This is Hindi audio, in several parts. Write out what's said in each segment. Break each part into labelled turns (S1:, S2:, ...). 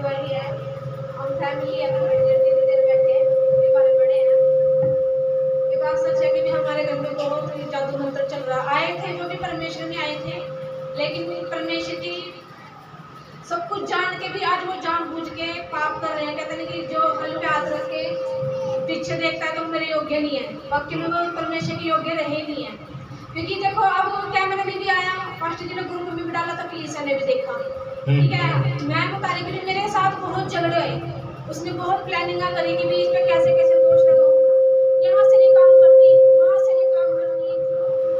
S1: गवाही है, हम फैमिली है, धीरे धीरे बैठे ये हमारे बड़े हैं। ये बात सच है कि भी हमारे घर में बहुत जादू मंत्र चल रहा। आए थे जो भी परमेश्वर में आए थे, लेकिन परमेश्वर की सब कुछ जान के भी आज वो जानबूझ के पाप कर रहे हैं। कहते हैं कि जो हल पे हाथ रख के पीछे देखता है तो मेरे योग्य नहीं है, वाकई में वो परमेश्वर के योग्य रहे नहीं है। क्योंकि देखो अब कैमरा में भी आया, पास्टर जी ने ग्रुप में भी डाला था, कलीसिया ने भी देखा, ठीक है। मैं बता रही हूँ मेरे साथ बहुत झगड़े हुए, उसने बहुत प्लानिंग करी कि भी इस पे कैसे कैसे दोष लगाऊंगा, यहाँ से नहीं काम करती, वहाँ से नहीं काम करूंगी,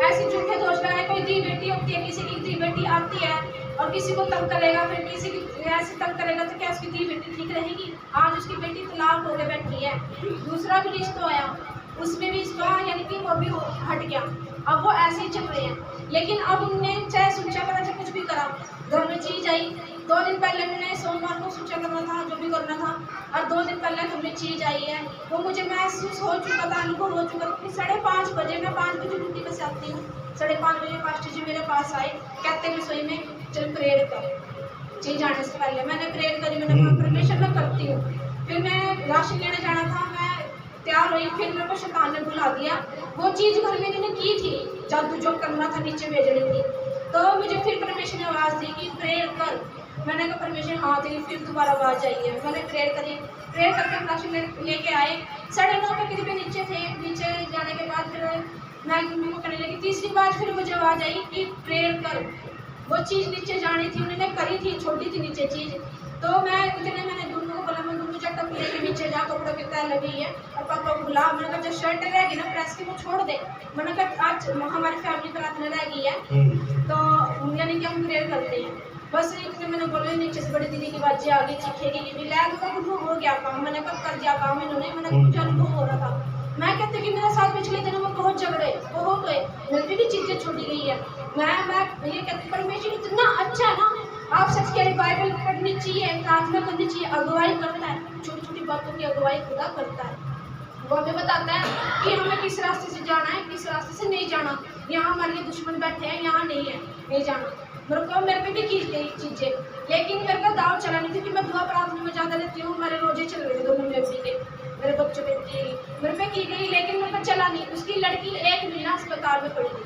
S1: ऐसी झूठे दोष लगाए। कोई दी बेटी होती है, किसी की दी बेटी आती है और किसी को तंग करेगा, फिर किसी की ऐसे तंग करेगा तो क्या उसकी दी बेटी ठीक रहेगी? आज उसकी बेटी तलाक होकर बैठी है, दूसरा भी रिश्ता आया, उसमें भी इसका यानी कि वो भी हट गया। अब वो ऐसे ही चल रहे हैं। लेकिन अब उनने चाहे सूचा करा चाहे कुछ भी करा, घर में चीज आई। 2 दिन पहले मैंने सोमवार को सूचा करना था, जो भी करना था, और 2 दिन पहले घर में चीज आई है। वो मुझे महसूस हो चुका था, अनुभव हो चुका था। 5:30 बजे, मैं 5 बजे ड्यूटी पे से आती हूँ, 5:30 बजे पास्टर जी मेरे पास आए, कहते हैं रसोई में चल प्रेयर कर। चीज जाने से पहले मैंने प्रेयर करी, मैंने कहा परमेश्वर मैं करती हूँ। फिर मैं राशन लेने जाना था, मैं तैयार हुई, फिर मेरे को शैतान ने बुला दिया। वो चीज घर में इन्होंने की थी, जादू जो करना था नीचे भेजने की, तो मुझे फिर परमेश्वर ने आवाज दी कि प्रेयर कर। मैंने कहा परमेश्वर हाँ तेरी, फिर दोबारा आवाज आई है। मैंने प्रेयर करी, प्रेयर करके राशन लेके आए। 9:30 पे करीब नीचे थे। नीचे जाने के बाद फिर मैं मम्मी को करने लगी। तीसरी बार फिर मुझे आवाज आई कि प्रेयर कर। वो चीज नीचे जानी थी, उन्होंने करी थी, छोड़ी थी नीचे चीज। तो मैंने दोनों को बोला, मैं दोनों चक्कर लेके नीचे जा, कपड़ों की तय लगी है, और पापा को बुला। मैंने कहा जो शर्ट रहेगी ना प्रेस की वो छोड़ दे। मैंने कहा आज हमारी फैमिली प्रार्थना रह गई है, तो यानी कि हम प्रेयर करते हैं। बस इतने मैंने बोला, नीचे से बड़ी दीदी की बाजी आ गई, चीखेगी कि लैग का अनुभव हो गया काम। मैंने कब कर दिया काम इन्होंने, मैंने कुछ अनुभव हो रहा था। मैं कहती कि मेरे साथ पिछले दिनों में बहुत झगड़े बहुत हुए, मेरी भी चीजें छोड़ी गई है। मैं ये कहती परमेश्वर इतना अच्छा है ना, आप सच कह रहे, बाइबल पढ़नी चाहिए, प्रार्थना करनी चाहिए, अगुवाई करता है, छोटी छोटी बातों की अगुवाई खुदा करता है। वो हमें बताता है कि हमें किस रास्ते से जाना है, किस रास्ते से नहीं जाना। यहाँ हमारे लिए दुश्मन बैठे हैं, यहाँ नहीं है, नहीं जाना। मेरे पे भी की गई चीजें, लेकिन मेरे का दाव चला नहीं, क्योंकि मैं दुआ प्रार्थना में ज्यादा रहती हूँ। हमारे रोजे चल रहे थे दोनों में के, मेरे बच्चों पे मेरे पे की गई, लेकिन मेरे को चला नहीं। उसकी लड़की 1 महीना अस्पताल में पड़ी थी,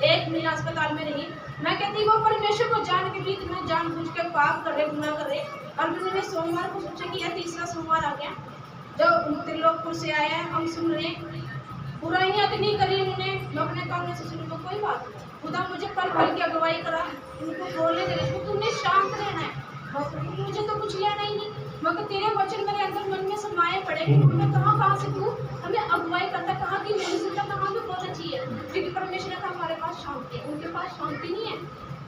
S1: 1 महीना अस्पताल में रही। मैं कहती वो परमेश्वर को जान के भी इतना जानबूझ के पाप कर रहे, गुनाह कर रहे। और मैंने सोमवार को सोचा कि यह तीसरा सोमवार आ गया, जो त्रिलोकपुर से आए हैं, हम सुन रहे बुराइयां तो नहीं करी उन्होंने, मैं अपने काम से सुनूंगा कोई बात नहीं। खुदा मुझे पल पल की अगुवाई करा, उनको बोलने दे रहे, तुमने शांत रहना है, मुझे तो कुछ लेना ही नहीं। मगर तेरे वचन मेरे अंदर मन में समाये पड़े कि हमें कहाँ से तू हमें अगुवाई करता, कहाँ की मुझे कहाँ पे बोलना चाहिए। क्योंकि परमेश्वर ने कहा हमारे पास शांति है, उनके पास शांति नहीं है।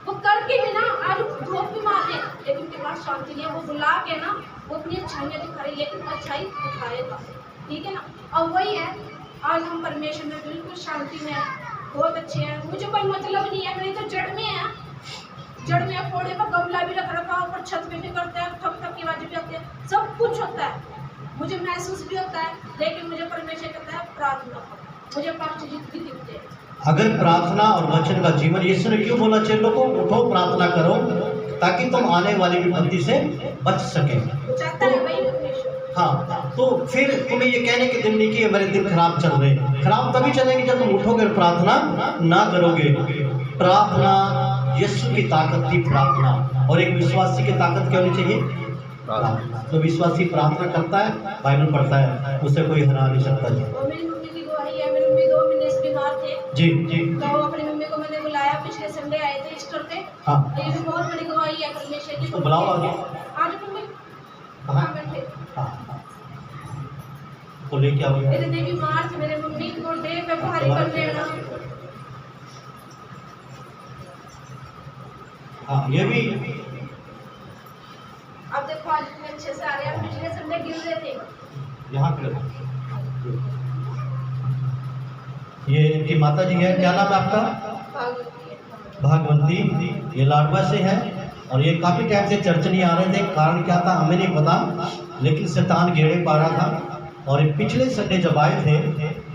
S1: वो करके भी ना आज धोख भी मार दे, लेकिन उनके पास शांति नहीं है। वो बुला के ना वो अपनी अच्छाइयाँ दिखा रही, लेकिन अच्छाई दिखाएगा, ठीक है ना। और वही है, आज हम परमेश्वर में बिल्कुल शांति में है, बहुत अच्छे हैं। मुझे कोई मतलब नहीं है, मेरी तो जड़ में है, जड़ में फोड़े पर गमला भी रख रखा, ऊपर छत पे भी करते हैं, ठक ठक की आवाज भी आती है, सब कुछ होता है, मुझे महसूस भी होता है। लेकिन मुझे परमेश्वर कहता है प्रार्थना करो, मुझे पास्टर जी की दिखते हैं।
S2: अगर प्रार्थना और वचन का जीवन, यीशु ने क्यों बोला चलो को उठो प्रार्थना करो ताकि तुम आने वाली विपत्ति से बच सके।
S1: चाहता है वही परमेश्वर।
S2: हाँ, तो फिर तुम्हें ये कहने के दिन नहीं कि मेरे दिन खराब चल रहे, खराब तभी चलेंगे जब तुम उठोगे और प्रार्थना ना करोगे। प्रार्थना यीशु की ताकत थी प्रार्थना, और एक विश्वासी की ताकत क्या होनी चाहिए? प्रार्थना। तो विश्वासी प्रार्थना करता है, बाइबल पढ़ता है, उसे कोई हरा नहीं सकता। जी
S1: मेरी मम्मी की गवाही है, मेरी मम्मी 2 महीने से बीमार थे।
S2: जी जी।
S1: तो अपनी मम्मी को मैंने बुलाया, पिछले संडे आए थे ईस्टर पे।
S2: हाँ,
S1: ये भी बहुत बड़ी गवाही है परमेश्वर की।
S2: तो बुलाओ आगे।
S1: आज मम्मी कहाँ बैठे?
S2: हाँ, तो लेके आओ।
S1: मेरे देवी बीमार थे, मेरे मम्मी को दे पे भारी कर देना।
S2: हाँ, ये भी
S1: अब देखो आज इतने अच्छे से आ रहे हैं, पिछले संडे गिर रहे थे।
S2: यहाँ पे ये इनकी माता जी है, क्या नाम है आपका? भागवंती। ये लाडवा से है, और ये काफ़ी टाइम से चर्च नहीं आ रहे थे। कारण क्या था हमें नहीं पता, लेकिन शैतान घेरे पा रहा था। और ये पिछले संडे जब आए थे,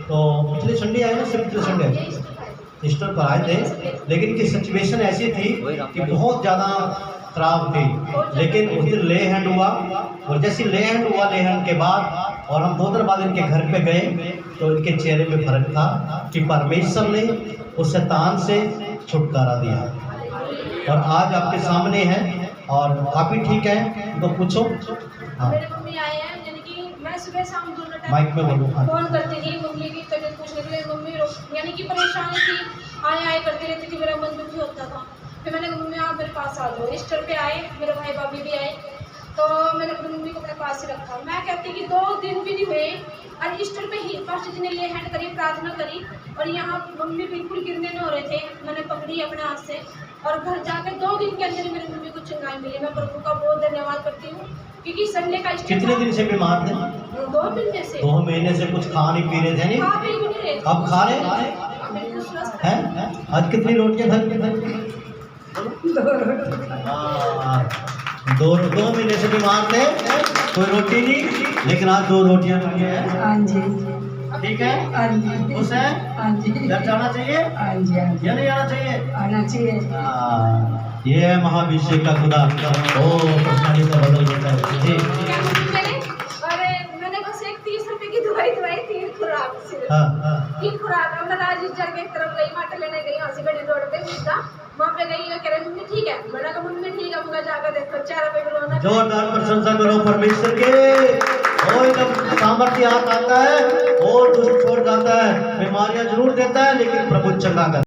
S2: तो पिछले संडे आए ना, सिर्फ पिछले संडे ईस्टर पर आए थे, लेकिन इनकी सिचुएशन ऐसी थी कि बहुत ज़्यादा खराब थी, लेकिन उस दिन ले हैंड हुआ, और जैसे ले हैंड हुआ, ले हैंड के बाद और हम 2 दिन बाद इनके घर पे गए तो इनके चेहरे पे फर्क था कि परमेश्वर ने उस शैतान से छुटकारा दिया, और आज आपके सामने है और काफ़ी ठीक है। तो पूछो। हाँ,
S1: मेरे मम्मी आए हैं, यानी कि मैं सुबह शाम दोनों टाइम
S2: माइक में बोलो। हाँ,
S1: फोन करती थी मम्मी की तबीयत पूछने के लिए। मम्मी यानी कि परेशान थी, आए करती रहती थी, मेरा मन दुखी होता था। फिर मैंने कहा मम्मी आप मेरे पास आ जाओ। ईस्टर पे आए, मेरे भाई भाभी भी आए, तो मैंने अपनी मम्मी को अपने पास ही रखा। मैं कहती कि 2 दिन भी नहीं हुए और ईस्टर पे ही फर्स्ट दिन ले हैंड करी, प्रार्थना करी, और यहाँ मम्मी बिल्कुल गिरने न हो रहे थे। मैंने पकड़ी अपने हाथ से, और घर जाकर 2 दिन के अंदर मेरी मम्मी को चंगाई मिली। मैं प्रभु का बहुत धन्यवाद करती हूँ, क्योंकि संडे का ईस्टर
S2: कितने दिन से बीमार थे?
S1: 2 महीने से
S2: 2 महीने से कुछ खा नहीं पी रहे थे? नहीं,
S1: खा भी नहीं रहे थे।
S2: अब खा रहे
S1: बिल्कुल स्वस्थ
S2: हैं? आज कितनी रोटियां घर हाँ, 2 महीने से बीमार थे, कोई रोटी नहीं, लेकिन आज 2 रोटियां मिल गई हैं।
S3: हाँ जी,
S2: ठीक है,
S3: हाँ जी,
S2: खुश है?
S3: हाँ जी,
S2: घर जाना चाहिए
S3: हाँ जी, हाँ जी,
S2: या नहीं आना चाहिए?
S3: आना चाहिए।
S2: हाँ, ये है महाभिषेक का खुदा। ओ परेशानी का बदल देता है जी।
S1: अरे मैंने बस एक 30 रुपए की दवाई 3 खुराक सिर्फ।
S2: हाँ, हाँ,
S1: 3 खुराक। मैं राजेश जर के तरफ गई, माटा लेने गई, वहाँ से बड़ी रोड पे सीधा वहाँ पे गई, कह रहे मम्मी ठीक है। मैंने कहा मम्मी ठीक है, मुझे जाकर देखो 4 रुपए में रोना।
S2: जोरदार प्रशंसा करो परमेश्वर के। और जब सामर्थ्य हाथ आता है और दुष्ट छोड़ जाता है, बीमारियां जरूर देता है, लेकिन प्रभु चंगा करता है।